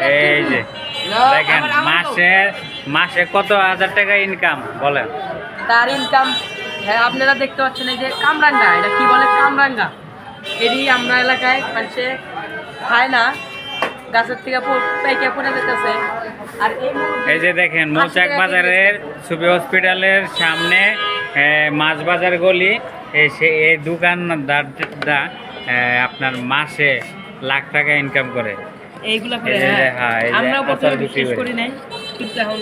এই যে দেখেন মাসে মাসে কত হাজার টাকা ইনকাম বলেন। তার ইনকাম হ্যাঁ আপনারা দেখতে পাচ্ছেন এই যে কামরাঙ্গা, এটা কি বলে কামরাঙ্গা, এটি আমরা এলাকায় মানুষে খায় না, গাছের থেকে পাইকে পড়ে যেতেছে। আর এই যে দেখেন মৌচাক বাজারের সুবি হসপিটালের সামনে মাছ বাজার গলি, এই দোকানদারটা আপনার মাসে লাখ টাকা ইনকাম করে। এইগুলা করে হ্যাঁ, আমরা প্রথমে বিশ্বাস করি নাই, কিন্তু এখন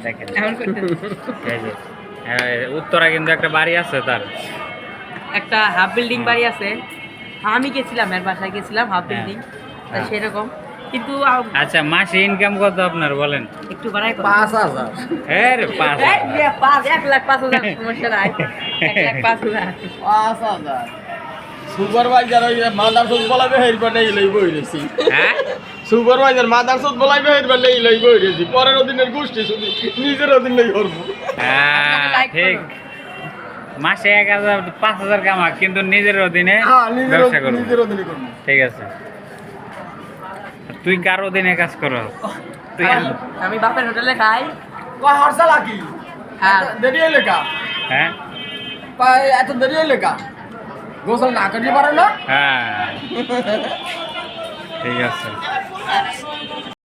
দেখেন এখন করতেছি। এই যে উত্তরা কিন্তু একটা বাড়ি আছে তার, একটা হাফ বিল্ডিং বাড়ি আছে, আমি গেছিলাম এর বাসায় গেছিলাম, হাফ বিল্ডিং সেরকম। কিন্তু আচ্ছা মাসে ইনকাম কত আপনার বলেন? একটু বাড়াই 5,000। হ্যাঁ 1,05,000 সমস্যা নাই, 1,05,000 5,000 সুপারভাইজার ওই মাদারসোদ বলাবে হেরবা নেই লই বইরেছি। হ্যাঁ সুপারভাইজার মাদারসোদ বলাবে হেরবা নেই লই বইরেছি। পরের দিনের গোষ্ঠী শুধু নিজের দিন লই করব। হ্যাঁ ঠিক, মাসে 1,000 5,000 কামা, কিন্তু নিজের অধীনে হ্যাঁ ব্যবসা করব। নিজের দিনে করব। ঠিক আছে, তুই কার অধীনে কাজ করো? তুই আমি বাপের হোটেলে খাই। কয় হরসা লাগি হ্যাঁ দেরি হইলে কা, হ্যাঁ কয় এত দেরি হইলে কা, গোসল না করতে পারে না। হ্যাঁ ঠিক আছে।